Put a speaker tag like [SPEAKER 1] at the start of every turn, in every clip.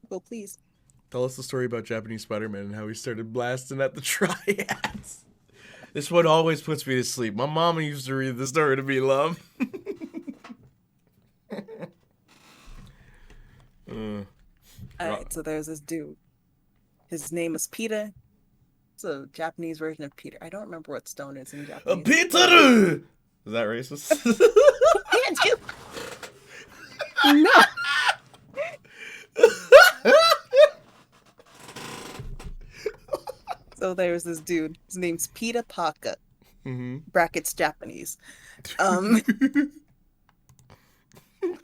[SPEAKER 1] Go, please.
[SPEAKER 2] Tell us the story about Japanese Spider-Man and how he started blasting at the triads. This one always puts me to sleep. My mama used to read the story to me, love. uh,
[SPEAKER 1] All right, so there's this dude. His name is Peter. It's a Japanese version of Peter. I don't remember what stone is in Japanese.
[SPEAKER 2] Peter! Is that racist?
[SPEAKER 1] Can't you? No. So there's this dude. His name's Peter Parker.
[SPEAKER 2] Mm-hmm.
[SPEAKER 1] Brackets Japanese.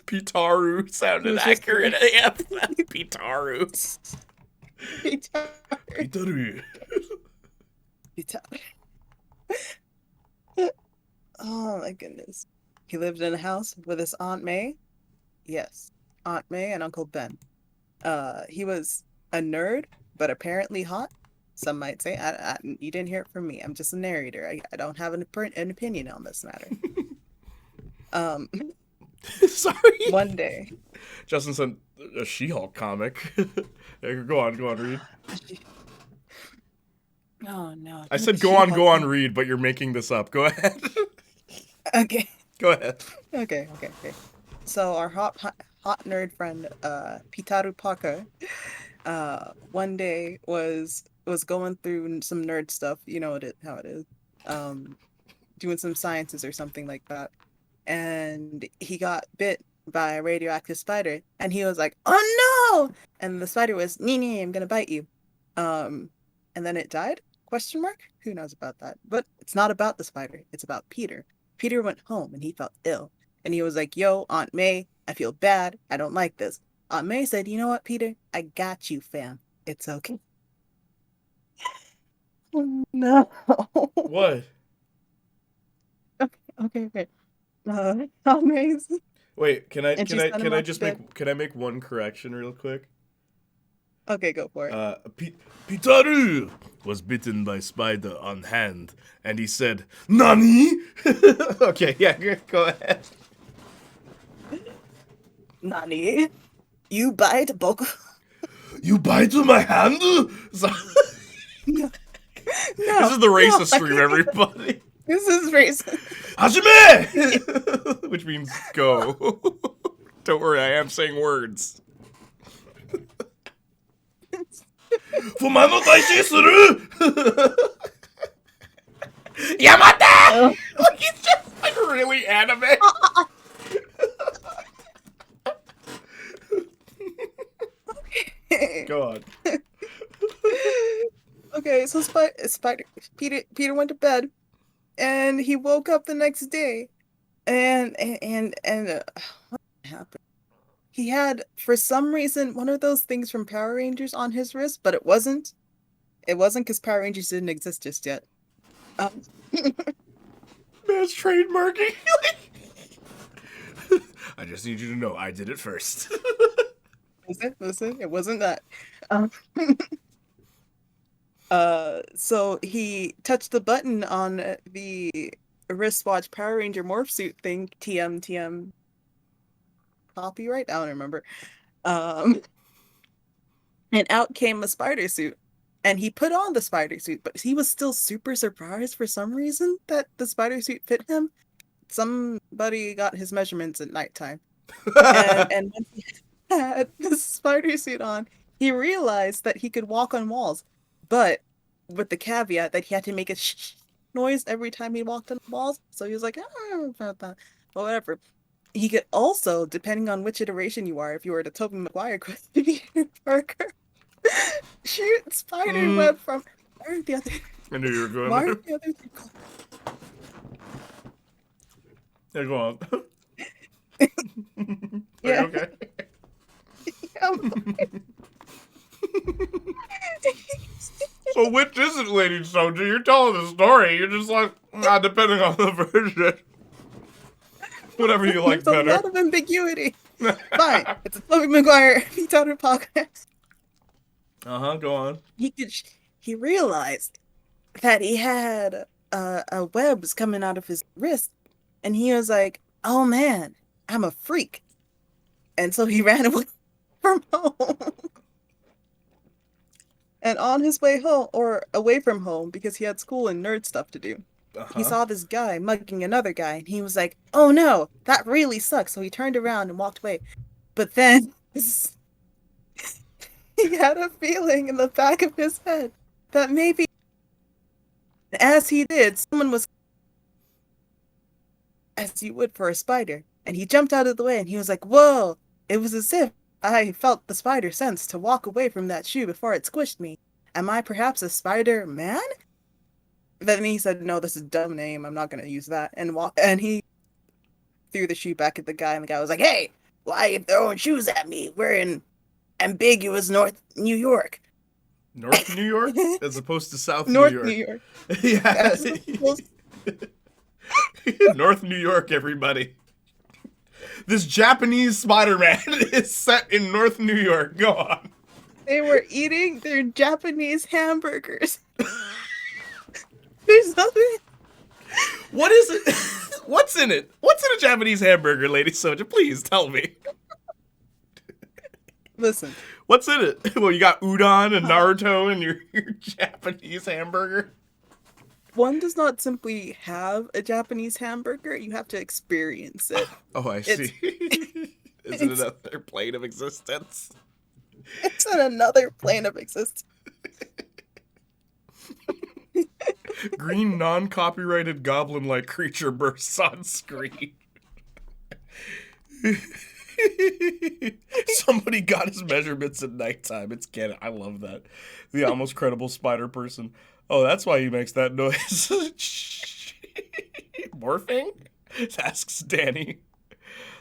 [SPEAKER 2] Pitaru sounded accurate. Yeah, Pitaru. Pitaru.
[SPEAKER 1] Pitaru. Oh my goodness. He lived in a house with his Aunt May. Yes, Aunt May and Uncle Ben. He was a nerd, but apparently hot. Some might say. You didn't hear it from me. I'm just a narrator. I don't have an opinion on this matter.
[SPEAKER 2] Sorry.
[SPEAKER 1] One day.
[SPEAKER 2] Justin sent a She-Hulk comic. Go on, read.
[SPEAKER 1] Oh no.
[SPEAKER 2] I said go on, read, but you're making this up. Go ahead.
[SPEAKER 1] Okay.
[SPEAKER 2] Go ahead.
[SPEAKER 1] Okay. So our hot nerd friend, Pitaru Parker, one day was going through some nerd stuff. You know how it is. Doing some sciences or something like that. And he got bit by a radioactive spider, and he was like, "Oh no!" And the spider was, "Nee, I'm gonna bite you." And then it died? Question mark? Who knows about that? But it's not about the spider. It's about Peter. Peter went home and he felt ill, and he was like, "Yo, Aunt May, I feel bad. I don't like this." Aunt May said, "You know what, Peter? I got you, fam. It's okay." Oh, no.
[SPEAKER 2] What?
[SPEAKER 1] Okay. Aunt May's.
[SPEAKER 2] Wait, can I make one correction real quick?
[SPEAKER 1] Okay, go for it.
[SPEAKER 2] Pitaru was bitten by spider on hand, and he said, "Nani?" Okay, yeah, go ahead.
[SPEAKER 1] Nani? You bite Boku?
[SPEAKER 2] You bite my hand?
[SPEAKER 1] No.
[SPEAKER 2] This is the racist scream, everybody.
[SPEAKER 1] This is racist.
[SPEAKER 2] Hajime! Which means go. Don't worry, I am saying words. Fumano daishi suru! Yamate! Like he's just like really anime. Go on.
[SPEAKER 1] Okay, so Peter went to bed, and he woke up the next day, and what happened? He had, for some reason, one of those things from Power Rangers on his wrist, but it wasn't. It wasn't because Power Rangers didn't exist just yet.
[SPEAKER 2] Man's trademarking. I just need you to know I did it first.
[SPEAKER 1] Listen, it wasn't that. So he touched the button on the wristwatch Power Ranger morph suit thing, TM, copyright? I don't remember. And out came a spider suit. And he put on the spider suit, but he was still super surprised for some reason that the spider suit fit him. Somebody got his measurements at nighttime. And when he had the spider suit on, he realized that he could walk on walls, but with the caveat that he had to make a noise every time he walked on walls. So he was like, I don't know about that. But whatever. He could also, depending on which iteration you are, if you were the Tobey Maguire Peter Parker, shoot spider web from the other.
[SPEAKER 2] I knew you were going there.
[SPEAKER 1] The other
[SPEAKER 2] Yeah, go on.
[SPEAKER 1] Yeah.
[SPEAKER 2] Okay. So which is it, Ladysouja? You're telling the story. You're just like, depending on the version. Whatever you like better.
[SPEAKER 1] There's a lot of ambiguity. Fine. It's a Tobey Maguire Peter Parker.
[SPEAKER 2] Go on.
[SPEAKER 1] He realized that he had webs coming out of his wrist, and he was like, "Oh man, I'm a freak," and so he ran away from home. And on his way home, or away from home, because he had school and nerd stuff to do, he
[SPEAKER 2] Uh-huh.
[SPEAKER 1] saw this guy mugging another guy, and he was like, "Oh no, that really sucks." So he turned around and walked away. But then he had a feeling in the back of his head that maybe, as he did, someone was, as you would for a spider, and he jumped out of the way, and he was like, "Whoa!" It was as if I felt the spider sense to walk away from that shoe before it squished me. Am I perhaps a Spider Man? Then he said, "No, this is a dumb name. I'm not gonna use that." And he threw the shoe back at the guy, and the guy was like, "Hey, why are you throwing shoes at me? We're in ambiguous North New York."
[SPEAKER 2] North New York as opposed to South New
[SPEAKER 1] North New
[SPEAKER 2] York.
[SPEAKER 1] York.
[SPEAKER 2] Yeah.
[SPEAKER 1] As opposed-
[SPEAKER 2] North New York, everybody. This Japanese Spider-Man is set in North New York. Go on.
[SPEAKER 1] They were eating their Japanese hamburgers. There's nothing.
[SPEAKER 2] What is it? What's in it? What's in a Japanese hamburger, Ladysouja? Please tell me.
[SPEAKER 1] Listen,
[SPEAKER 2] What's in it? Well, you got udon and Naruto in your Japanese hamburger.
[SPEAKER 1] one does not simply have a Japanese hamburger, you have to experience it.
[SPEAKER 2] Oh, I
[SPEAKER 1] It's-
[SPEAKER 2] see. Is it another plane of existence?
[SPEAKER 1] It's on another plane of existence.
[SPEAKER 2] Green non-copyrighted goblin-like creature bursts on screen. Somebody got his measurements at nighttime. It's canon. I love that. The almost credible spider person. Oh, that's why he makes that noise. Morphing? Asks Danny.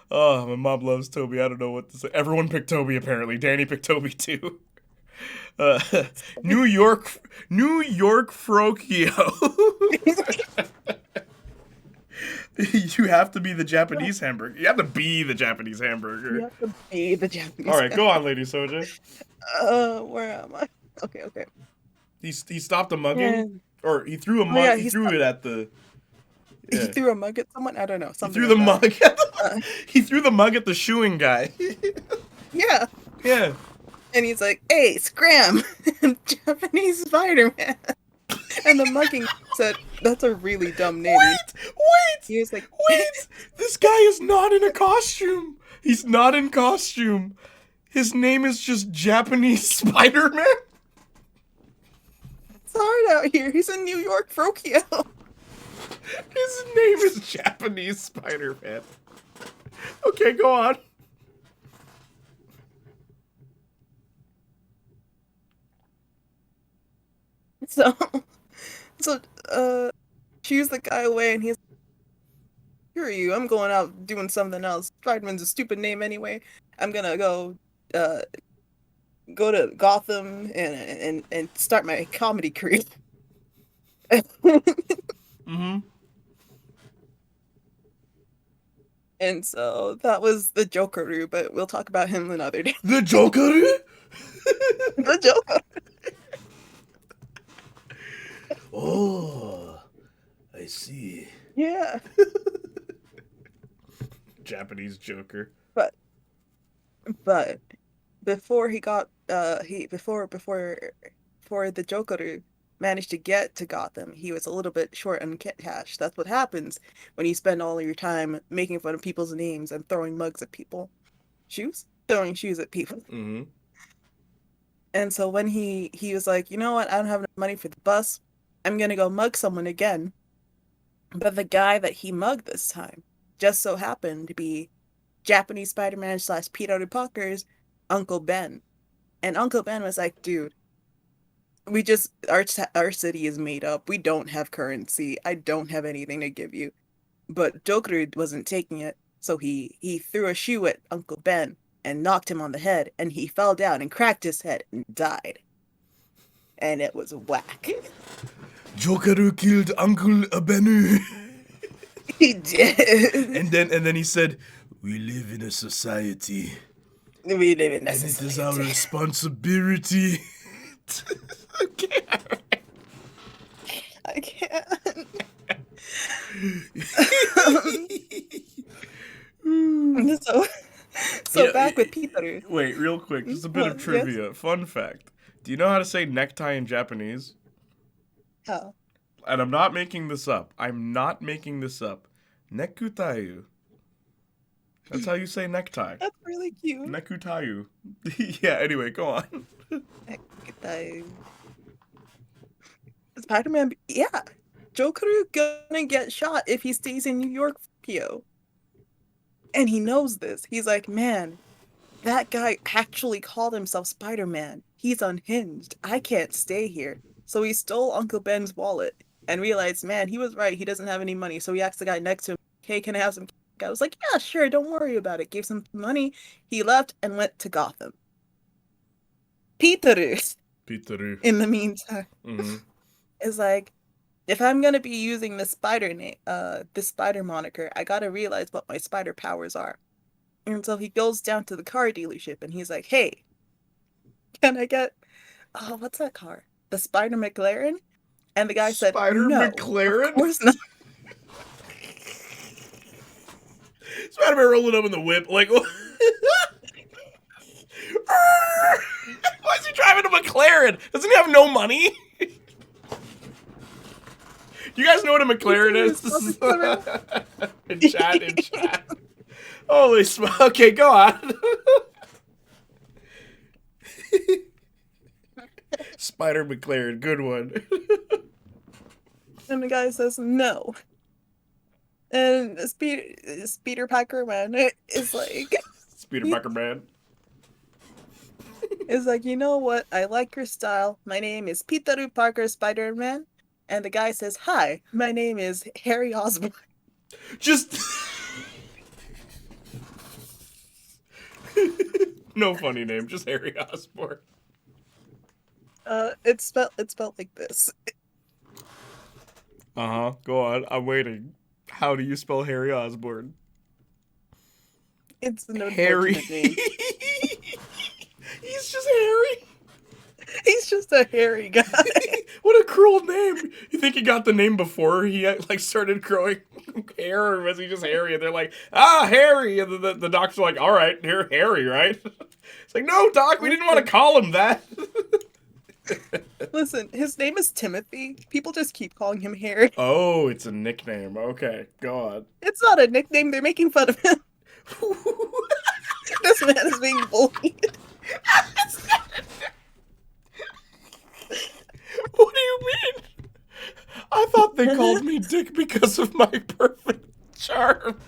[SPEAKER 2] Oh, my mom loves Toby. I don't know what to say. Everyone picked Toby, apparently. Danny picked Toby, too. Uh, New York Frokio. You have to be the Japanese hamburger. You have to be the Japanese
[SPEAKER 1] You
[SPEAKER 2] hamburger.
[SPEAKER 1] have to be the Japanese.
[SPEAKER 2] All right, go on, Ladysouja.
[SPEAKER 1] Where am I? Okay.
[SPEAKER 2] He stopped a mugging,
[SPEAKER 1] And
[SPEAKER 2] or he threw a mug.
[SPEAKER 1] yeah,
[SPEAKER 2] he
[SPEAKER 1] he
[SPEAKER 2] threw it at the.
[SPEAKER 1] he
[SPEAKER 2] Yeah.
[SPEAKER 1] threw a mug at someone. I don't know.
[SPEAKER 2] He
[SPEAKER 1] Something
[SPEAKER 2] threw the
[SPEAKER 1] like
[SPEAKER 2] mug.
[SPEAKER 1] that.
[SPEAKER 2] He threw the mug at the shoeing guy.
[SPEAKER 1] Yeah,
[SPEAKER 2] Yeah.
[SPEAKER 1] and he's like, "Hey, scram, Japanese Spider-Man." And the mugging said, "That's a really dumb name."
[SPEAKER 2] Wait!
[SPEAKER 1] He was like,
[SPEAKER 2] Wait! This guy is not in a costume. He's not in costume. His name is just Japanese Spider-Man.
[SPEAKER 1] "It's hard out here. He's in New York, Frokio."
[SPEAKER 2] His name is Japanese Spider-Man. Okay, go on.
[SPEAKER 1] So, shoos the guy away, and he's, "Screw you, I'm going out doing something else. Spider-Man's a stupid name anyway. I'm gonna uh, go to Gotham and start my comedy career."
[SPEAKER 2] Mm-hmm.
[SPEAKER 1] And so that was the Joker, but we'll talk about him another day.
[SPEAKER 2] The Joker?
[SPEAKER 1] The Joker.
[SPEAKER 2] Oh, I see.
[SPEAKER 1] Yeah.
[SPEAKER 2] Japanese Joker.
[SPEAKER 1] But before he got before the Joker managed to get to Gotham, he was a little bit short on cash. That's what happens when you spend all of your time making fun of people's names and throwing mugs at people. Throwing shoes at people.
[SPEAKER 2] Mm-hmm.
[SPEAKER 1] And so when he was like, "You know what? I don't have enough money for the bus. I'm gonna go mug someone again." But the guy that he mugged this time just so happened to be Japanese Spider-Man / Peter Parker's Uncle Ben. And Uncle Ben was like, "Dude, our city is made up. We don't have currency. I don't have anything to give you." But Joker wasn't taking it, so he threw a shoe at Uncle Ben and knocked him on the head, and he fell down and cracked his head and died. And it was whack.
[SPEAKER 2] Joker killed Uncle Benny.
[SPEAKER 1] He did.
[SPEAKER 2] And then he said, "We live in a society,
[SPEAKER 1] We live in
[SPEAKER 2] and it is our responsibility." Okay.
[SPEAKER 1] I can't. So
[SPEAKER 2] Yeah,
[SPEAKER 1] back with Peter.
[SPEAKER 2] Wait, real quick, just a bit of
[SPEAKER 1] Yes.
[SPEAKER 2] trivia. Fun fact. Do you know how to say necktie in Japanese?
[SPEAKER 1] Oh,
[SPEAKER 2] And I'm not making this up. I'm not making this up. Nekutayu. That's how you say necktie.
[SPEAKER 1] that's really cute.
[SPEAKER 2] Nekutayu. Yeah, anyway, go on.
[SPEAKER 1] I- Spider-Man, yeah. Jokeru gonna get shot if he stays in New York, Pio. And he knows this. He's like, man, that guy actually called himself Spider-Man. He's unhinged. I can't stay here. So he stole Uncle Ben's wallet and realized, man, he was right. He doesn't have any money. So he asked the guy next to him, hey, can I have some cake? I was like, yeah, sure, don't worry about it. Gave some money. He left and went to Gotham. Peter,
[SPEAKER 2] Peteru.
[SPEAKER 1] in the meantime,
[SPEAKER 2] Mm-hmm.
[SPEAKER 1] is like, if I'm gonna be using the spider name, this spider moniker, I gotta realize what my spider powers are. And so he goes down to the car dealership and he's like, hey, can I get, oh, what's that car? The Spider McLaren? And the guy said,
[SPEAKER 2] Spider
[SPEAKER 1] no,
[SPEAKER 2] McLaren?
[SPEAKER 1] of course not.
[SPEAKER 2] Spider-Man rolling up in the whip, like, why is he driving a McLaren? Doesn't he have no money? You guys know what a McLaren is? In chat, in chat. Holy smoke. Okay, go on. Spider McLaren, good one.
[SPEAKER 1] And the guy says, no. And Speeder Packer Man is like,
[SPEAKER 2] Speeder Bucker Man.
[SPEAKER 1] is like, you know what? I like your style. My name is Peter Parker Spider-Man. And the guy says, hi, my name is Harry Osborn.
[SPEAKER 2] Just. No funny name, just Harry Osborn.
[SPEAKER 1] It's spelled like this.
[SPEAKER 2] Uh-huh. Go on. I'm waiting. How do you spell Harry Osborn?
[SPEAKER 1] It's an
[SPEAKER 2] Harry.
[SPEAKER 1] unfortunate name.
[SPEAKER 2] He's just Harry.
[SPEAKER 1] He's just a hairy guy.
[SPEAKER 2] What a cruel name. You think he got the name before he like started growing hair, or was he just Harry? And they're like, ah, Harry. And the doctor's like, all right, you're Harry, right? It's like, no, doc, we didn't want to call him that.
[SPEAKER 1] Listen, his name is Timothy. People just keep calling him Harry.
[SPEAKER 2] Oh, it's a nickname. Okay, go on.
[SPEAKER 1] It's not a nickname. They're making fun of him. This man is being bullied.
[SPEAKER 2] What do you mean? I thought they called me Dick because of my perfect charm.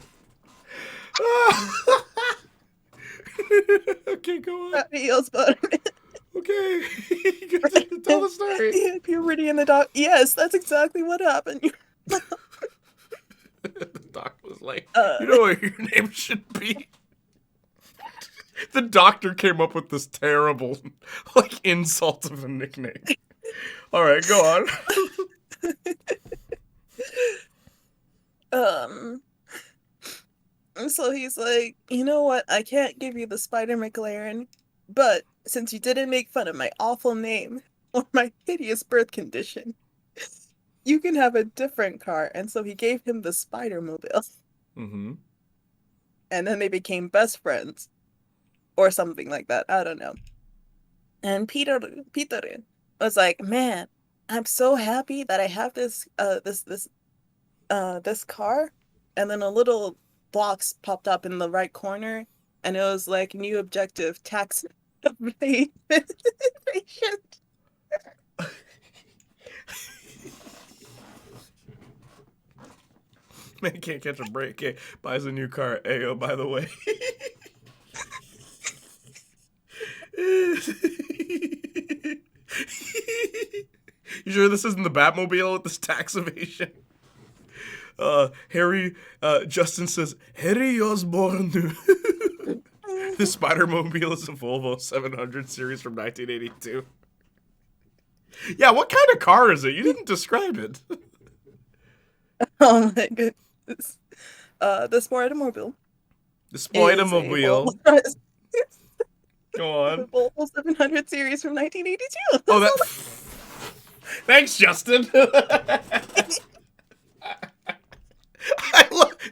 [SPEAKER 2] Okay, go on.
[SPEAKER 1] That feels better.
[SPEAKER 2] Okay. Tell the story.
[SPEAKER 1] Yeah, puberty in the doc. Yes, that's exactly what happened.
[SPEAKER 2] The doc was like, you know what your name should be? The doctor came up with this terrible, like, insult of a nickname. All right, go on.
[SPEAKER 1] So he's like, you know what? I can't give you the Spider McLaren, but since you didn't make fun of my awful name or my hideous birth condition, you can have a different car. And so he gave him the Spider-Mobile.
[SPEAKER 2] Mm-hmm.
[SPEAKER 1] And then they became best friends. Or something like that. I don't know. And Peter was like, man, I'm so happy that I have this this car. And then a little box popped up in the right corner, and it was like new objective, tax evasion.
[SPEAKER 2] Man can't catch a break. Okay, buys a new car. Ayo, by the way. You sure this isn't the Batmobile with this tax evasion? Justin says, Harry Osborn. The Spider-Mobile is a Volvo 700 series from 1982. Yeah, what kind of car is it? You didn't describe it.
[SPEAKER 1] Oh my goodness. The Spider-Mobile.
[SPEAKER 2] The Spider-Mobile. Go on.
[SPEAKER 1] The Volvo 700 series from 1982.
[SPEAKER 2] Oh, that. Thanks, Justin. Did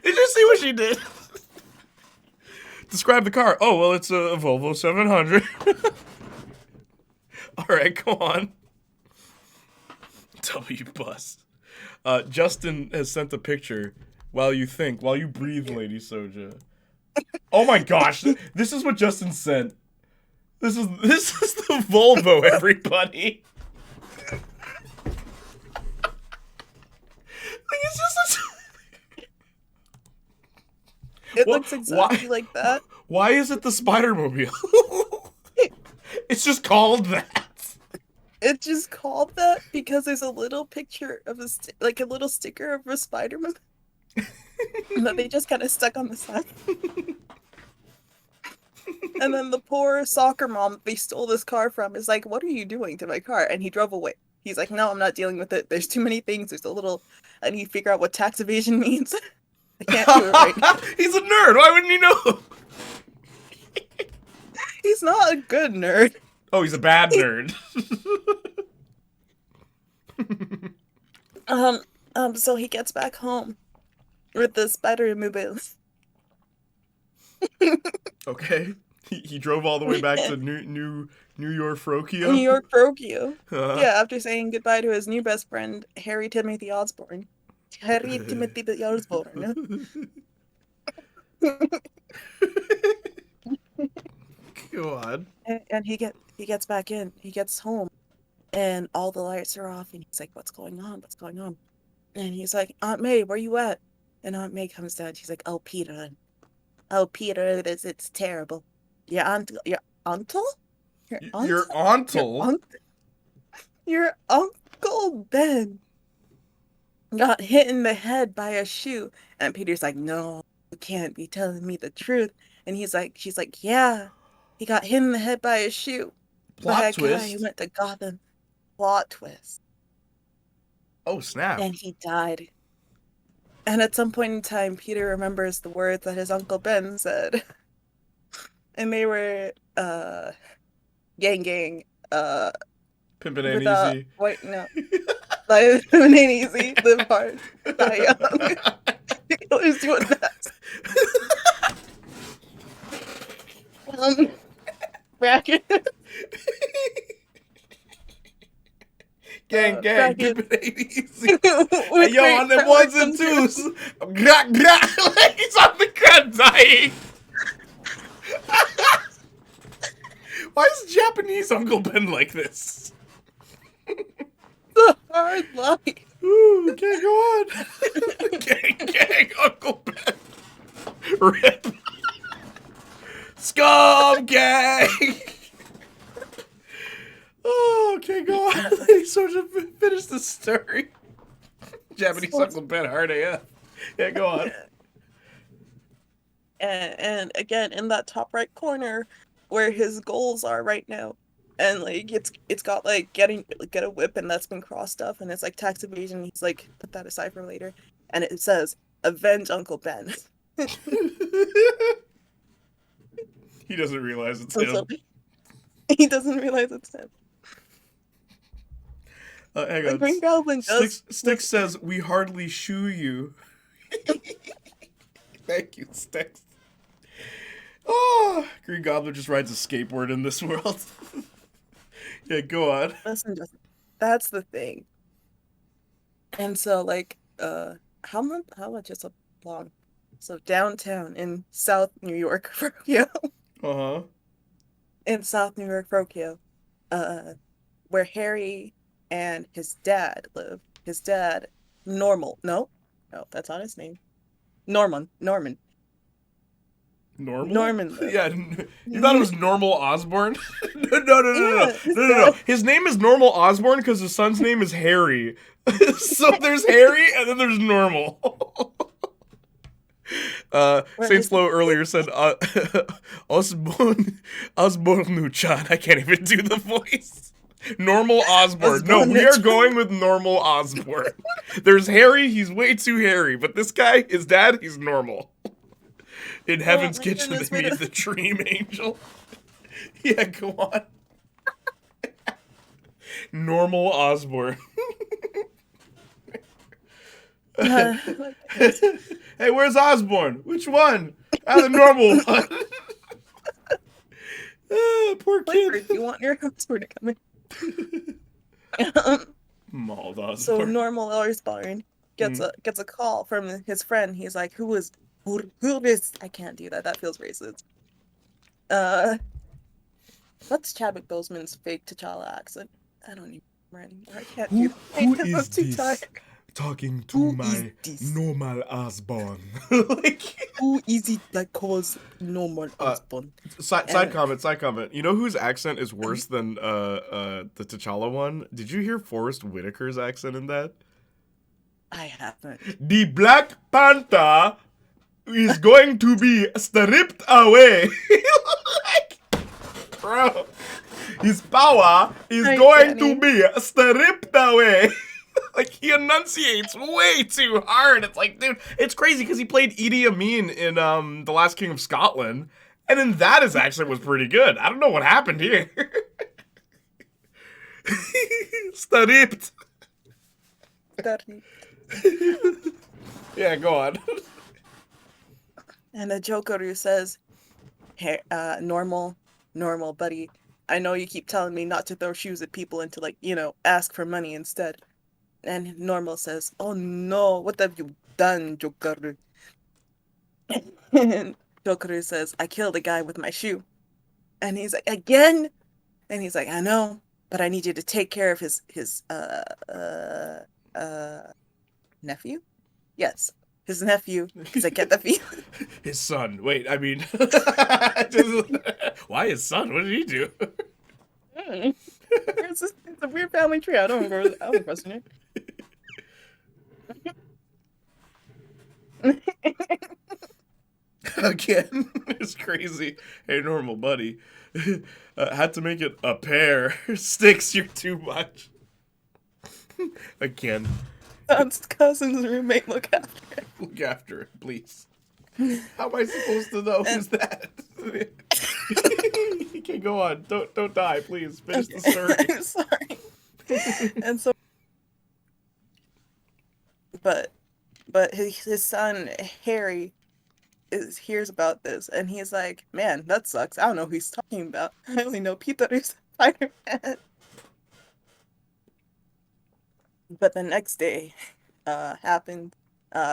[SPEAKER 2] you see what she did? Describe the car. Oh, well, it's a Volvo 700. All right. right, go on. W bus. Justin has sent a picture. While you breathe, Ladysouja. Oh my gosh, this is what Justin sent. This is the Volvo, everybody. It's just
[SPEAKER 1] It looks exactly like that.
[SPEAKER 2] Why is it the Spider-Mobile? It's just called that.
[SPEAKER 1] It's just called that because there's a little picture of like a little sticker of a Spider-Man that they just kind of stuck on the side. And then the poor soccer mom they stole this car from is like, "What are you doing to my car?" And he drove away. He's like, "No, I'm not dealing with it. There's too many things. There's a little. I need to figure out what tax evasion means. I can't do it right now."
[SPEAKER 2] He's a nerd. Why wouldn't you know?
[SPEAKER 1] He's not a good nerd.
[SPEAKER 2] Oh, he's a bad nerd.
[SPEAKER 1] So he gets back home with the Spider-Mobile.
[SPEAKER 2] Okay. He drove all the way back to New York Frokio.
[SPEAKER 1] New York Frokio. Yeah, after saying goodbye to his new best friend, Harry Timothy Osborn. Harry Timothy Osborn.
[SPEAKER 2] Go on.
[SPEAKER 1] And he gets back in. He gets home, and all the lights are off. And he's like, "What's going on? What's going on?" And he's like, "Aunt May, where you at?" And Aunt May comes down. She's like, "Oh, Peter, it's terrible. Your uncle,
[SPEAKER 2] Your uncle.
[SPEAKER 1] Your Uncle Ben got hit in the head by a shoe." And Peter's like, "No, you can't be telling me the truth." And she's like, "Yeah, he got hit in the head by a shoe.
[SPEAKER 2] Plot twist.
[SPEAKER 1] He went to Gotham." Plot twist.
[SPEAKER 2] Oh, snap.
[SPEAKER 1] And he died. And at some point in time, Peter remembers the words that his Uncle Ben said. And they were, gang,
[SPEAKER 2] Pimpin' ain't easy.
[SPEAKER 1] Wait, no. Like, Pimpin' ain't easy, live hard, die young. Who's doing that? Bracket.
[SPEAKER 2] Gang, Pimpin' ain't easy.
[SPEAKER 1] Hey,
[SPEAKER 2] yo, on them ones and twos. Like he's on the ground dying. Why is Japanese Uncle Ben like this?
[SPEAKER 1] The hard life.
[SPEAKER 2] Ooh, okay, go on. Gang, Uncle Ben. Rip. Scum gang. Oh, okay, go on. So to finish the story. Japanese Uncle Ben, hard AF. Yeah, go on.
[SPEAKER 1] And again, in that top right corner, where his goals are right now, and like it's got like get a whip, and that's been crossed off, and it's like tax evasion. He's like, put that aside for later, and it says avenge Uncle Ben.
[SPEAKER 2] He doesn't realize it's him.
[SPEAKER 1] So, he doesn't realize it's him.
[SPEAKER 2] Hang on.
[SPEAKER 1] Green Goblin does.
[SPEAKER 2] Styx says, "We hardly shoe you." Thank you, Styx. Oh, Green Goblin just rides a skateboard in this world. Yeah, go on.
[SPEAKER 1] Listen, that's the thing. And so, like, how much is a long? So downtown in South New York, Frokio.
[SPEAKER 2] Uh-huh.
[SPEAKER 1] In South New York, Frokio, where Harry and his dad live. His dad, No, that's not his name. Norman.
[SPEAKER 2] Normal?
[SPEAKER 1] Norman.
[SPEAKER 2] Yeah, you thought it was Normal Osborn? No. His name is Normal Osborn because his son's name is Harry. So there's Harry and then there's Normal. Saint Slow earlier said Osborn-Chan. I can't even do the voice. Normal Osborn. No, we are going with Normal Osborn. There's Harry, he's way too hairy, but this guy, his dad, he's normal. In Heaven's Kitchen, they made the Dream Angel. Yeah, go on. Normal Osborn. Hey, where's Osborn? Which one? The normal one. Poor kid.
[SPEAKER 1] You want your Osborn to come in?
[SPEAKER 2] Mauled
[SPEAKER 1] So
[SPEAKER 2] Osborne.
[SPEAKER 1] normal Osborn
[SPEAKER 2] Mm.
[SPEAKER 1] gets a call from his friend. He's like, who is I can't do that. That feels racist. Uh, what's Chadwick Boseman's fake T'Challa accent? I don't even remember anymore. I can't do
[SPEAKER 2] Who
[SPEAKER 1] that right
[SPEAKER 2] who
[SPEAKER 1] now. I'm
[SPEAKER 2] is
[SPEAKER 1] too tired.
[SPEAKER 2] this talking to
[SPEAKER 1] Who is
[SPEAKER 2] my
[SPEAKER 1] this?
[SPEAKER 2] normal Osborne? Like,
[SPEAKER 1] Who is it that calls normal
[SPEAKER 2] uh,
[SPEAKER 1] Osborn?
[SPEAKER 2] side
[SPEAKER 1] And
[SPEAKER 2] comment, side comment. You know whose accent is worse than the T'Challa one? Did you hear Forrest Whitaker's accent in that?
[SPEAKER 1] I haven't.
[SPEAKER 2] The Black Panther is going to be stripped away. Like, bro, his power is
[SPEAKER 1] Hi,
[SPEAKER 2] going to
[SPEAKER 1] Danny.
[SPEAKER 2] be stripped away. Like, he enunciates way too hard. It's like, dude, it's crazy because he played Idi Amin in The Last King of Scotland, and then that is actually was pretty good. I don't know what happened here. Stripped.
[SPEAKER 1] Danny.
[SPEAKER 2] Yeah, go on.
[SPEAKER 1] And the Joker who says, hey, normal buddy. I know you keep telling me not to throw shoes at people and to like, ask for money instead. And normal says, oh no, what have you done, Joker? And Joker says, I killed a guy with my shoe. And he's like, again? And he's like, I know, but I need you to take care of his nephew? Yes, his nephew, because I get the feeling.
[SPEAKER 2] His son. Wait, I mean, why his son? What did he do?
[SPEAKER 1] It's a weird family tree. I don't question it.
[SPEAKER 2] Again, it's crazy. Hey, normal buddy. Had to make it a pair. Sticks, you're too much. Again,
[SPEAKER 1] Aunt's cousin's roommate look after it.
[SPEAKER 2] look after it, please. How am I supposed to know who's that? Okay, go on. Don't die, please. Finish the story.
[SPEAKER 1] I'm sorry. And so, but his son Harry hears about this, and he's like, "Man, that sucks. I don't know who he's talking about. I only know Peter is Spider-Man." But the next day, happened.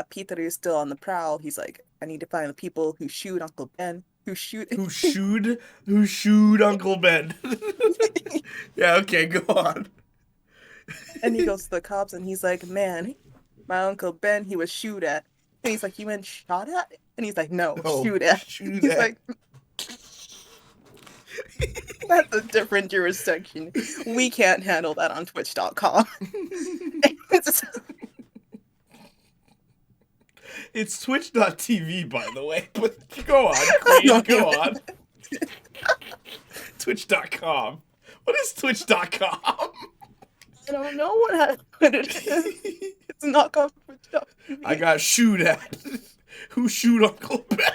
[SPEAKER 1] Peter is still on the prowl. He's like, "I need to find the people who shoot Uncle Ben, who shoot."
[SPEAKER 2] Who shooed Uncle Ben? Yeah, okay, go on.
[SPEAKER 1] And he goes to the cops, and he's like, "Man, my Uncle Ben, he was shoot at." And he's like, "You meant shot at?" And he's like, "No,
[SPEAKER 2] Oh,
[SPEAKER 1] shoot at."
[SPEAKER 2] shoot
[SPEAKER 1] He's
[SPEAKER 2] at.
[SPEAKER 1] like, "That's a different jurisdiction. We can't handle that on Twitch.com."
[SPEAKER 2] It's twitch.tv, by the way, but go on, Queen, go on. Twitch.com. What is twitch.com?
[SPEAKER 1] I don't know what it is. It's not called Twitch.tv.
[SPEAKER 2] I got shoot at. Who shoot Uncle Ben?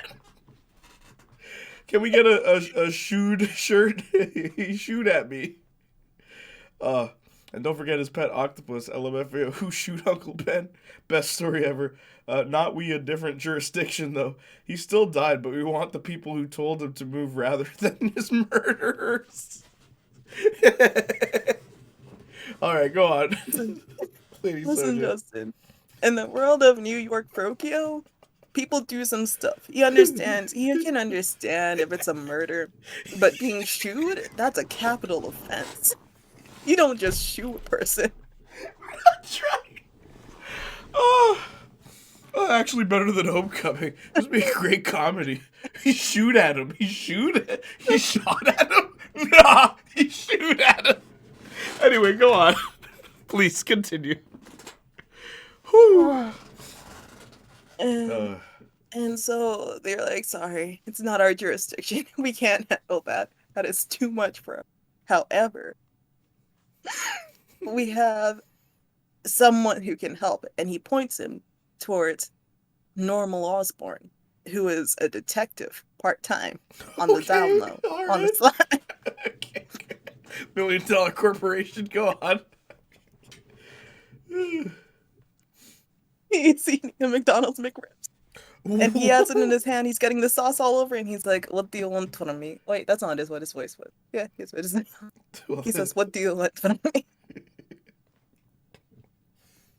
[SPEAKER 2] Can we get a shoot shirt? He shoot at me. And don't forget his pet octopus, LMFAO. Who shoot Uncle Ben? Best story ever. Not we a different jurisdiction, though. He still died, but we want the people who told him to move rather than his murderers. Alright, go on.
[SPEAKER 1] Listen, Justin. In the world of New York Procchio, people do some stuff. He understands. He can understand if it's a murder, but being shoot, that's a capital offense. You don't just shoot a person.
[SPEAKER 2] That's right. Oh, actually better than Homecoming. This would be a great comedy. He shoot at him. He shot at him. Nah, he shoot at him. Anyway, go on. Please continue. Whew.
[SPEAKER 1] And so they're like, sorry, it's not our jurisdiction. We can't handle that. That is too much for us. However, we have someone who can help. And he points him towards Normal Osborn, who is a detective part-time on the down low, on the side.
[SPEAKER 2] Okay. $1 million corporation, go on.
[SPEAKER 1] He's eating a McDonald's McRibs. And he has it in his hand. He's getting the sauce all over, and he's like, "What do you want from me?" Wait, that's not what his voice was. Yeah, his voice. He says, "What do you want from me?"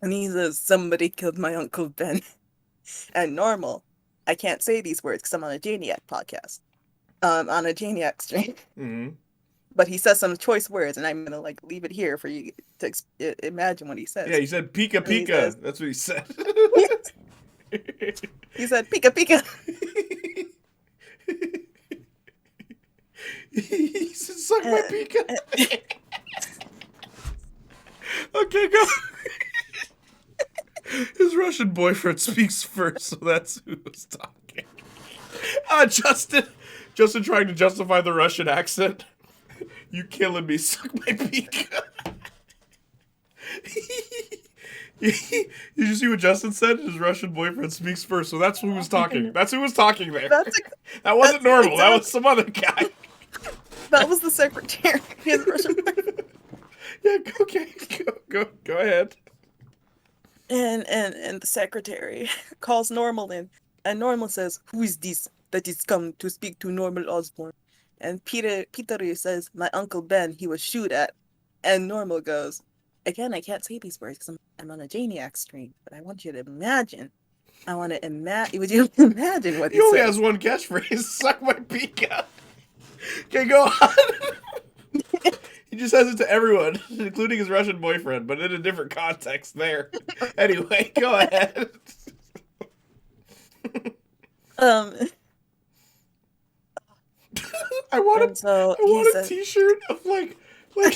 [SPEAKER 1] And he says, "Somebody killed my Uncle Ben." And normal, I can't say these words because I'm on a Janiac podcast. On a Janiac stream.
[SPEAKER 2] Mm-hmm.
[SPEAKER 1] But he says some choice words, and I'm gonna like leave it here for you to imagine what he says.
[SPEAKER 2] Yeah, he said Pika
[SPEAKER 1] And he
[SPEAKER 2] Pika.
[SPEAKER 1] says,
[SPEAKER 2] That's what he said.
[SPEAKER 1] he said, "Pika Pika."
[SPEAKER 2] He said, "Suck my Pika." Okay, go. His Russian boyfriend speaks first, so that's who was talking. Justin trying to justify the Russian accent. You killing me, suck my Pika. Did you see what Justin said? His Russian boyfriend speaks first, so that's who was talking. That's who was talking there. That wasn't normal. Exactly. That was some other guy.
[SPEAKER 1] That was the secretary. His Russian boyfriend.
[SPEAKER 2] Yeah, okay. Go ahead.
[SPEAKER 1] And the secretary calls Normal in, and Normal says, "Who is this that is come to speak to Normal Osborn?" And Peter says, "My Uncle Ben, he was shoot at." And Normal goes, "Again, I can't say these words because I'm on a Janiac stream, but I want you to imagine. Would you imagine what he
[SPEAKER 2] only
[SPEAKER 1] says?
[SPEAKER 2] Has one catchphrase, suck my Pika. Okay, go on. He just says it to everyone, including his Russian boyfriend, but in a different context there. Anyway, go ahead. I want a t-shirt of like a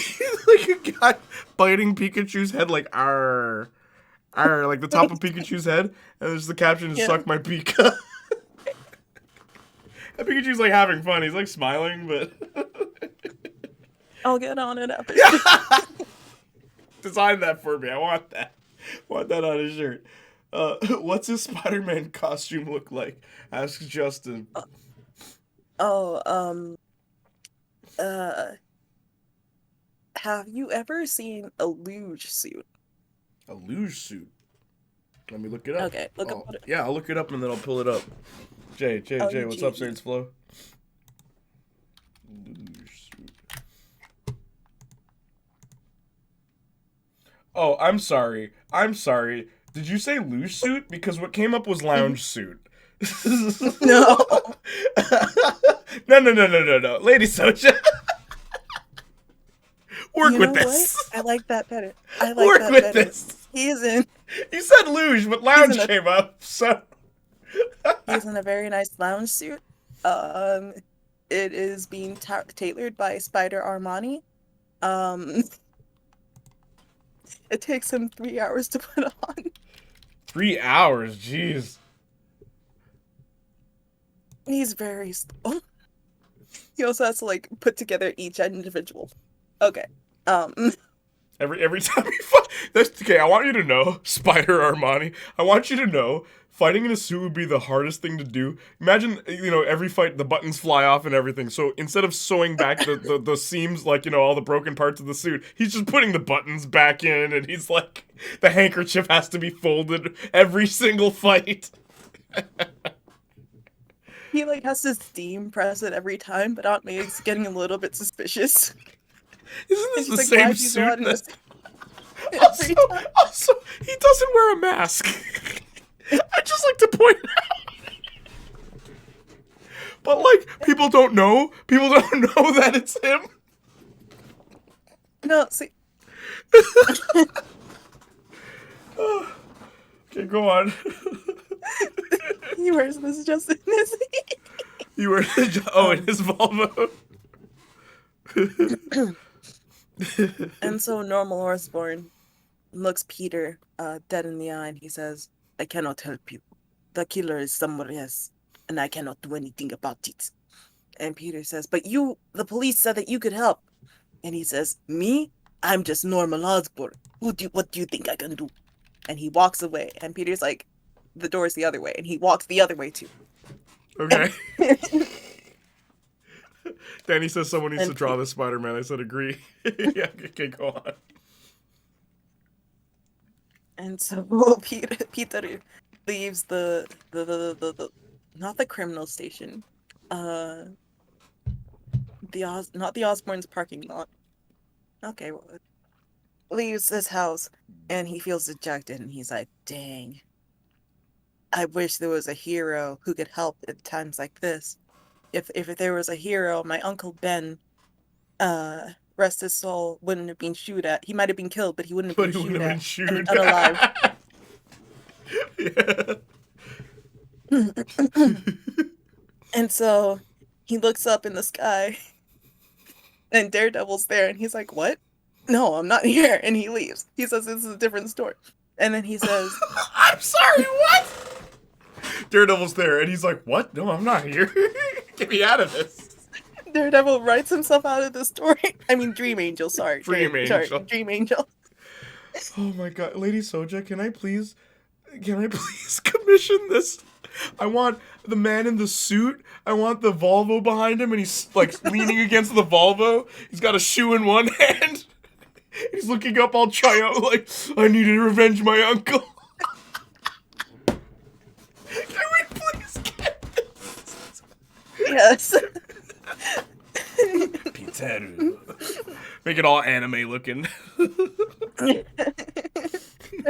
[SPEAKER 2] guy biting Pikachu's head like arr, like the top of Pikachu's head, and there's the caption, "Suck my Pika." And Pikachu's like having fun. He's like smiling, but
[SPEAKER 1] I'll get on it after.
[SPEAKER 2] Design that for me. I want that. Want that on his shirt. What's his Spider-Man costume look like? Asks Justin.
[SPEAKER 1] Have you ever seen a luge suit?
[SPEAKER 2] A luge suit? Let me look it up.
[SPEAKER 1] Okay, look up.
[SPEAKER 2] Yeah, I'll look it up and then I'll pull it up. Jay, what's up, Saints Flow? Luge suit. Oh, I'm sorry. Did you say luge suit? Because what came up was lounge suit.
[SPEAKER 1] No.
[SPEAKER 2] No. Ladysouja. Work with this.
[SPEAKER 1] What? I like that better.
[SPEAKER 2] Work with this.
[SPEAKER 1] He's in.
[SPEAKER 2] You said luge, but lounge came up, so.
[SPEAKER 1] He's in a very nice lounge suit. It is being tailored by Spider Armani. It takes him 3 hours to put on.
[SPEAKER 2] 3 hours, jeez.
[SPEAKER 1] He's very slow. He also has to like put together each individual. Okay.
[SPEAKER 2] Every time you fight, that's okay. I want you to know, Spider Armani. I want you to know, fighting in a suit would be the hardest thing to do. Imagine, every fight the buttons fly off and everything. So instead of sewing back the seams, like all the broken parts of the suit, he's just putting the buttons back in, and he's like, the handkerchief has to be folded every single fight.
[SPEAKER 1] He like has to steam press it every time, but Aunt May's getting a little bit suspicious.
[SPEAKER 2] Isn't this the same suit? Also, he doesn't wear a mask. I just like to point out. But like, people don't know that it's him.
[SPEAKER 1] No, see.
[SPEAKER 2] Okay, go on.
[SPEAKER 1] He wears this just in his.
[SPEAKER 2] You wear in his Volvo.
[SPEAKER 1] And so Normal Osborn looks Peter dead in the eye, and he says, "I cannot help you. The killer is somewhere else, and I cannot do anything about it." And Peter says, "But you, the police said that you could help." And he says, "Me? I'm just Normal Osborn. What do you think I can do?" And he walks away, and Peter's like, "The door's the other way," and he walks the other way too.
[SPEAKER 2] Okay. Danny says someone needs to draw the Spider-Man. I said agree. Yeah, okay, go on.
[SPEAKER 1] And so Peter leaves the not the criminal station, uh, not the Osborne's parking lot. Okay, well, leaves his house, and he feels dejected, and he's like, "Dang, I wish there was a hero who could help at times like this. If there was a hero, my Uncle Ben, rest his soul, wouldn't have been shoot at. He might have been killed, but he wouldn't have
[SPEAKER 2] But
[SPEAKER 1] been
[SPEAKER 2] he wouldn't
[SPEAKER 1] shoot
[SPEAKER 2] have been
[SPEAKER 1] at and
[SPEAKER 2] shoot.
[SPEAKER 1] unalive."
[SPEAKER 2] Yeah.
[SPEAKER 1] And so he looks up in the sky, and Daredevil's there, and he's like, "What? No, I'm not here." And he leaves. He says this is a different story. And then he says,
[SPEAKER 2] I'm sorry, what? Daredevil's there, and he's like, what? No, I'm not here. Get me out of this.
[SPEAKER 1] Daredevil writes himself out of the story. I mean, Dream Angel, sorry.
[SPEAKER 2] Dream Angel.
[SPEAKER 1] Dream Angel.
[SPEAKER 2] Oh my god, Ladysouja, can I please commission this? I want the man in the suit. I want the Volvo behind him, and he's like leaning against the Volvo. He's got a shoe in one hand. He's looking up all triumphant, like, I need to revenge my uncle. Can we please get this?
[SPEAKER 1] Yes.
[SPEAKER 2] Piteru. Make it all anime looking.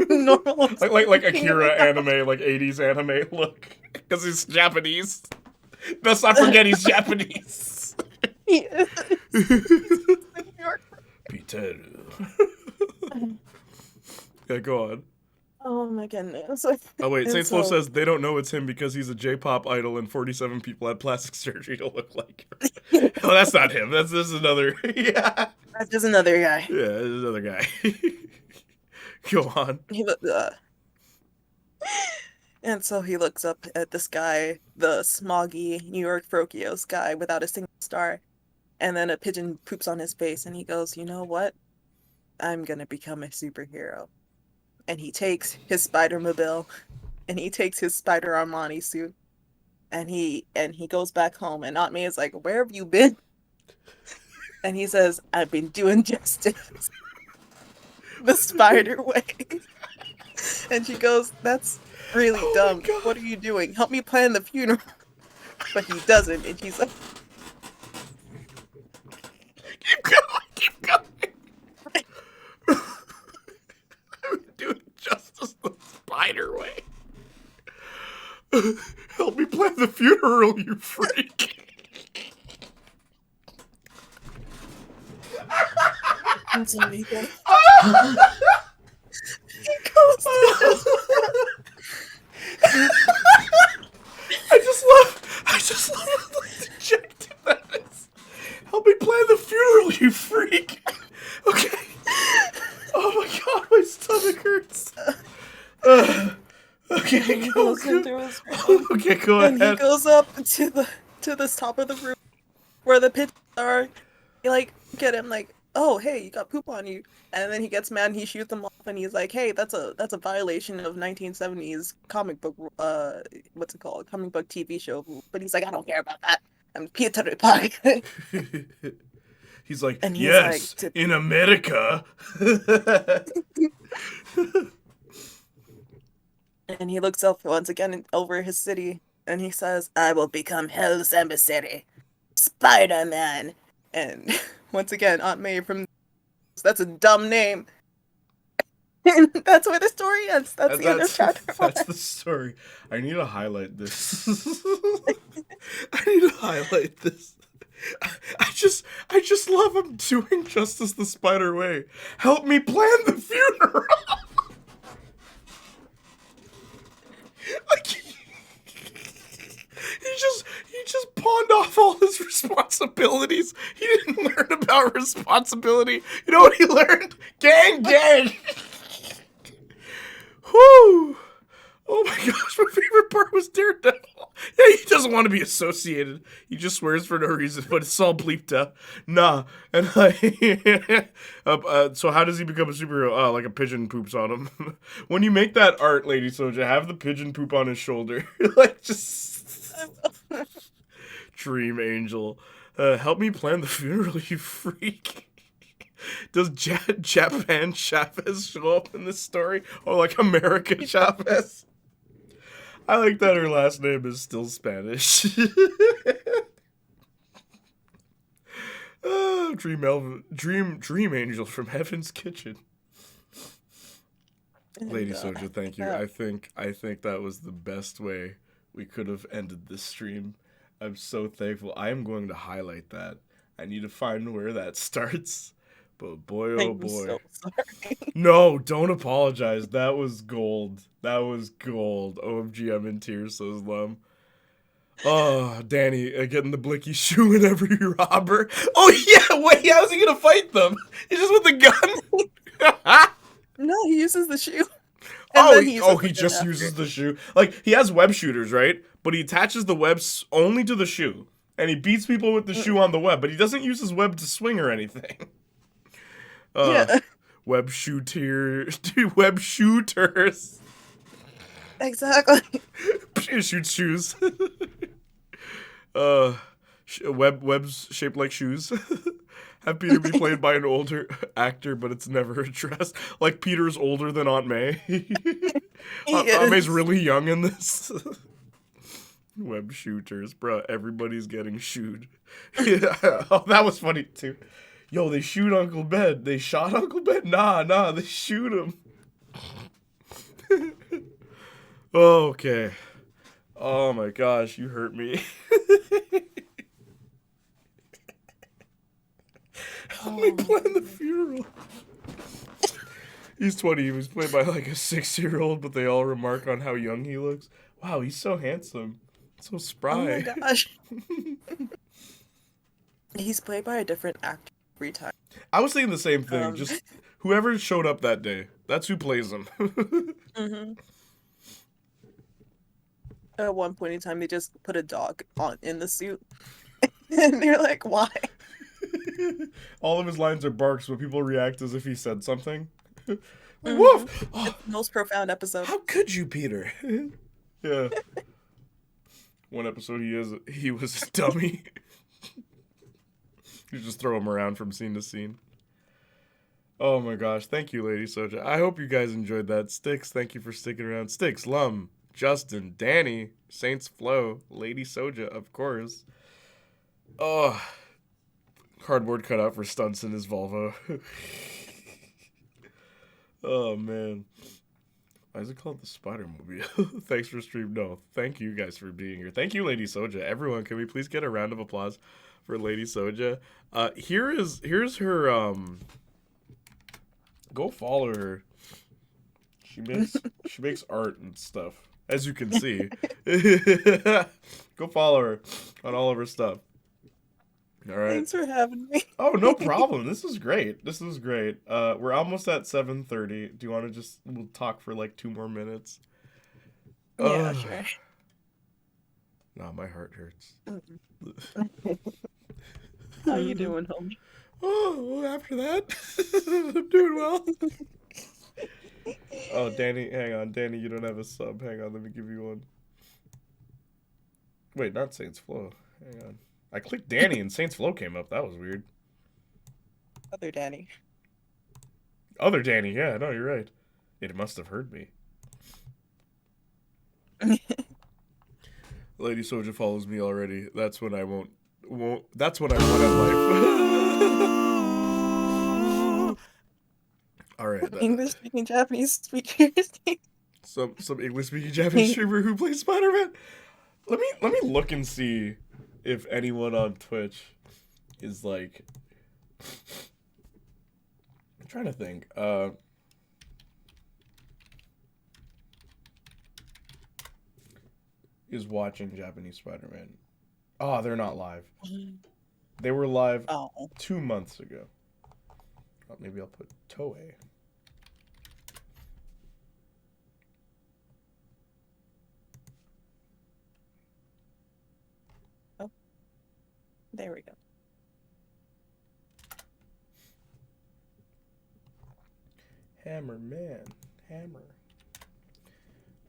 [SPEAKER 1] Normal.
[SPEAKER 2] like Akira anime, like 80s anime look. Because he's Japanese. Let's not forget he's Japanese. Piteru. Yeah, go on.
[SPEAKER 1] Oh my goodness.
[SPEAKER 2] Oh wait,
[SPEAKER 1] And
[SPEAKER 2] Saints Flow
[SPEAKER 1] so-
[SPEAKER 2] says they don't know it's him because he's a J-pop idol and 47 people had plastic surgery to look like him. Oh, that's not him. This is another. Yeah.
[SPEAKER 1] That's just another guy.
[SPEAKER 2] Yeah, this is another guy. Go on.
[SPEAKER 1] And so he looks up at the sky, the smoggy New York Frokio sky without a single star, and then a pigeon poops on his face, and he goes, "You know what? I'm gonna become a superhero." And he takes his Spider-Mobile, and he takes his Spider Armani suit, and he goes back home, and Aunt May is like, "Where have you been?" And he says, "I've been doing justice the spider way." And she goes, "That's really dumb. What are you doing? Help me plan the funeral." But he doesn't, and she's like,
[SPEAKER 2] Keep going, keep going. I'm doing justice the spider way. Help me plan the funeral, you freak.
[SPEAKER 1] and so he goes,
[SPEAKER 2] I just love how dejected that is. Help me plan the funeral, you freak. Okay. Oh my god, my stomach hurts. Okay,
[SPEAKER 1] he
[SPEAKER 2] go,
[SPEAKER 1] goes
[SPEAKER 2] go.
[SPEAKER 1] into his room,
[SPEAKER 2] Okay, go
[SPEAKER 1] and he
[SPEAKER 2] ahead.
[SPEAKER 1] goes up to the top of the room where the pigeons are. He like get him like, "Oh, hey, you got poop on you." And then he gets mad and he shoots them off, and he's like, "Hey, that's a violation of 1970s comic book what's it called? Comic book TV show." But he's like, "I don't care about that. I'm Peter Park."
[SPEAKER 2] He's like,
[SPEAKER 1] And he's
[SPEAKER 2] yes,
[SPEAKER 1] like,
[SPEAKER 2] in America.
[SPEAKER 1] And he looks up once again over his city, and he says, "I will become Hell's emissary, Spider-Man." And once again, Aunt May from "That's a dumb name." And that's where the story ends. That's the end of chapter one.
[SPEAKER 2] That's the story. I need to highlight this. I need to highlight this. I just love him doing Justice the Spider Way. Help me plan the funeral. Like he just pawned off all his responsibilities. He didn't learn about responsibility. You know what he learned? Gang, gang. Whoo! Oh my gosh, my favorite part was Daredevil. Yeah, he doesn't want to be associated. He just swears for no reason, but it's all bleeped out. Nah. And so how does he become a superhero? Oh, like a pigeon poops on him. When you make that art, Ladysouja, have the pigeon poop on his shoulder. Like, just... Dream Angel. Help me plan the funeral, you freak. Does Japan Chavez show up in this story? Or like America Chavez? I like that her last name is still Spanish. Oh, dream angel from Heaven's Kitchen.
[SPEAKER 1] And
[SPEAKER 2] Ladysouja, thank you.
[SPEAKER 1] yeah,
[SPEAKER 2] I think that was the best way we could have ended this stream. I'm so thankful. I am going to highlight that. I need to find where that starts. But boy, oh
[SPEAKER 1] I'm
[SPEAKER 2] boy.
[SPEAKER 1] so sorry.
[SPEAKER 2] No, don't apologize. That was gold. That was gold. OMG, I'm in tears, says Lum. Oh, Danny, getting the blicky shoe in every robber. Oh, yeah, wait, how's he gonna fight them? He's just with the gun?
[SPEAKER 1] No, he uses the shoe, and
[SPEAKER 2] Oh,
[SPEAKER 1] then he uses
[SPEAKER 2] he
[SPEAKER 1] the gun
[SPEAKER 2] just
[SPEAKER 1] after.
[SPEAKER 2] uses the shoe. Like, he has web shooters, right? But he attaches the webs only to the shoe. And he beats people with the shoe on the web, but he doesn't use his web to swing or anything. Uh,
[SPEAKER 1] Yeah,
[SPEAKER 2] web shooters. Web shooters.
[SPEAKER 1] exactly.
[SPEAKER 2] Shoots shoes. Webs shaped like shoes. Have Peter be played by an older actor, but it's never addressed. Like Peter's older than Aunt May.
[SPEAKER 1] He
[SPEAKER 2] Aunt May's
[SPEAKER 1] is.
[SPEAKER 2] really young in this. Web shooters, bruh. Everybody's getting shooed. Yeah. Oh, that was funny too. Yo, they shoot Uncle Ben. They shot Uncle Ben? Nah, they shoot him. Okay. Oh my gosh, you hurt me. Help me plan the funeral. He's 20. He was played by like a 6-year-old, but they all remark on how young he looks. Wow, he's so handsome. So
[SPEAKER 1] Oh my
[SPEAKER 2] spry.
[SPEAKER 1] gosh. He's played by a different actor every time.
[SPEAKER 2] I was thinking the same thing.
[SPEAKER 1] Um,
[SPEAKER 2] Just whoever showed up that day, that's who plays him.
[SPEAKER 1] mhm. At one point in time, they just put a dog on in the suit, and they're like, "Why?"
[SPEAKER 2] All of his lines are barks, but people react as if he said something. Like,
[SPEAKER 1] Hmm.
[SPEAKER 2] woof! Oh,
[SPEAKER 1] Most profound episode.
[SPEAKER 2] how could you, Peter? Yeah. One episode he was a dummy. You just throw him around from scene to scene. Oh my gosh, thank you, Ladysouja. I hope you guys enjoyed that. Sticks, thank you for sticking around. Sticks, Lum, Justin, Danny, Saints Flow, Ladysouja, of course. Oh, cardboard cutout for stunts in his Volvo. Oh man. Why is it called the Spider Mobile? Thanks for stream. No, thank you guys for being here. Thank you, Ladysouja. Everyone, can we please get a round of applause for Ladysouja? Here's her go follow her. She makes art and stuff. As you can see. Go follow her on all of her stuff. All right.
[SPEAKER 1] Thanks for having me.
[SPEAKER 2] Oh, no problem. This is great. This is great. We're almost at 7:30. Do you want to we'll talk for like 2 more minutes?
[SPEAKER 1] Yeah, sure.
[SPEAKER 2] Nah, my heart hurts.
[SPEAKER 1] How you doing, homie?
[SPEAKER 2] Oh, well, after that, I'm doing well. Oh, Danny, hang on. Danny, you don't have a sub. Hang on, let me give you one. Wait, not Saints Flow. Hang on. I clicked Danny and Saints Flow came up. That was weird.
[SPEAKER 1] Other Danny.
[SPEAKER 2] Other Danny, yeah, no, you're right. It must have heard me. Ladysouja follows me already. That's when I won't. That's when I won't have life. All right.
[SPEAKER 1] English speaking Japanese speakers.
[SPEAKER 2] Some English speaking Japanese streamer who plays Spider-Man. Let me look and see if anyone on Twitch is like. I'm trying to think. Is watching Japanese Spider-Man. Oh, they're not live. They were live 2 months ago. Oh, maybe I'll put Toei.
[SPEAKER 1] Oh, there we go.
[SPEAKER 2] Hammer Man. Hammer.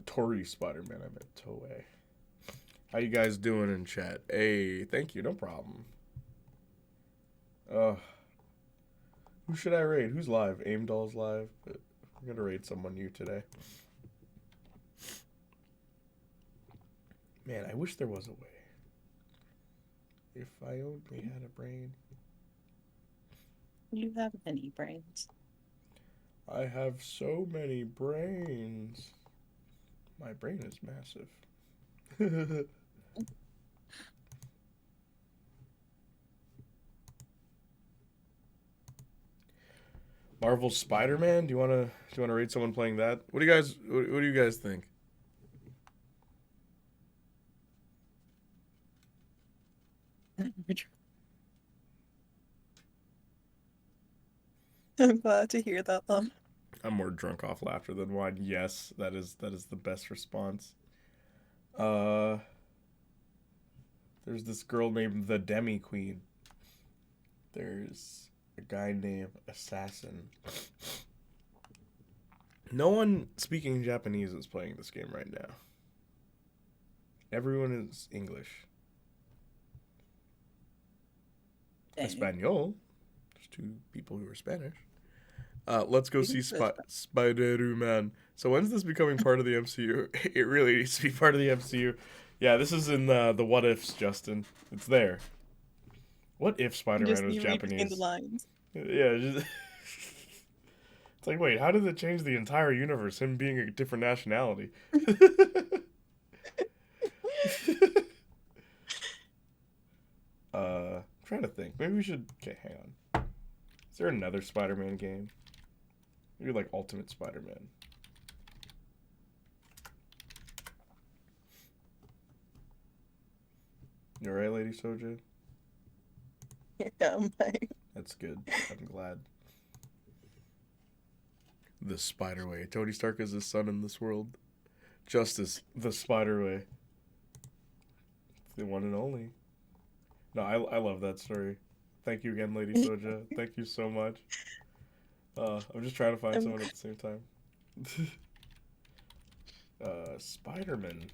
[SPEAKER 2] Tori Spider-Man, I meant Toei. How you guys doing in chat? Hey, thank you, no problem. Who should I raid? Who's live? Aimdoll's live, but I'm gonna raid someone new today. Man, I wish there was a way. If I only had a brain.
[SPEAKER 3] You have many brains.
[SPEAKER 2] I have so many brains. My brain is massive. Marvel's Spider-Man. Do you wanna rate someone playing that? What do you guys think?
[SPEAKER 1] I'm glad to hear that, Lum.
[SPEAKER 2] I'm more drunk off laughter than wine. Yes, that is the best response. Uh, there's this girl named the Demi Queen. There's a guy named Assassin. No one speaking Japanese is playing this game right now. Everyone is English. Espanol. There's two people who are Spanish. Let's go see Spider-Man. So when's this becoming part of the MCU? It really needs to be part of the MCU. Yeah, this is in the what ifs, Justin. It's there. What if Spider-Man was Japanese?
[SPEAKER 1] The lines.
[SPEAKER 2] Yeah, just it's like, wait, how did it change the entire universe? Him being a different nationality. I'm trying to think. Maybe we should. Okay, hang on. Is there another Spider-Man game? Maybe like Ultimate Spider-Man. You alright, Ladysouja?
[SPEAKER 1] Yeah, I'm fine.
[SPEAKER 2] That's good. I'm glad. The Spider-Way. Tony Stark is his son in this world. Justice, the Spider-Way. The one and only. No, I love that story. Thank you again, Ladysouja. Thank you so much. I'm just trying to find someone at the same time. Spider-Man.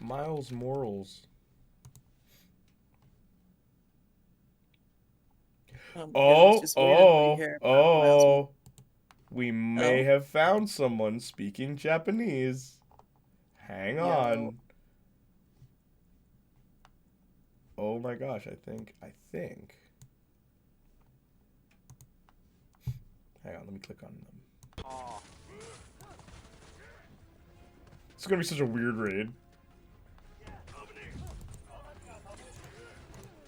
[SPEAKER 2] Miles Morales. We may have found someone speaking Japanese. Hang on. Oh my gosh, I think. Hang on, let me click on them. It's gonna be such a weird raid.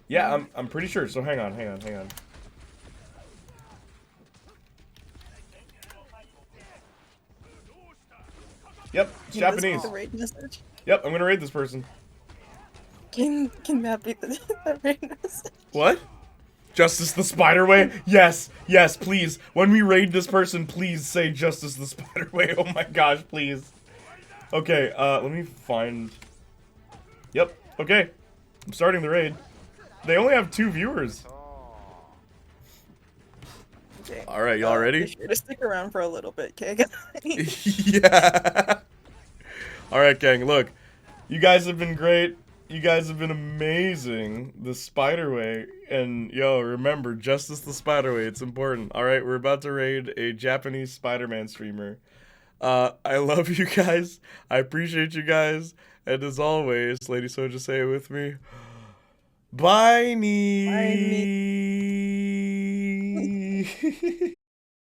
[SPEAKER 2] Yeah, I'm pretty sure. So hang on. Yep, it's Japanese. Yep, I'm gonna raid this person.
[SPEAKER 1] Can that be the raid message?
[SPEAKER 2] What? Justice the Spider-Way? Yes, please. When we raid this person, please say Justice the Spider-Way. Oh my gosh, please. Okay, let me find... Yep, okay. I'm starting the raid. They only have 2 viewers.
[SPEAKER 1] Okay.
[SPEAKER 2] Alright, y'all ready?
[SPEAKER 1] Be sure to stick around for a little bit, okay?
[SPEAKER 2] Yeah. Alright, gang, look. You guys have been great. You guys have been amazing. The Spider-Way. And, yo, remember, Justice the Spider-Way. It's important. Alright, we're about to raid a Japanese Spider-Man streamer. I love you guys. I appreciate you guys. And as always, Ladysouja, say it with me. Bye,
[SPEAKER 1] Bye.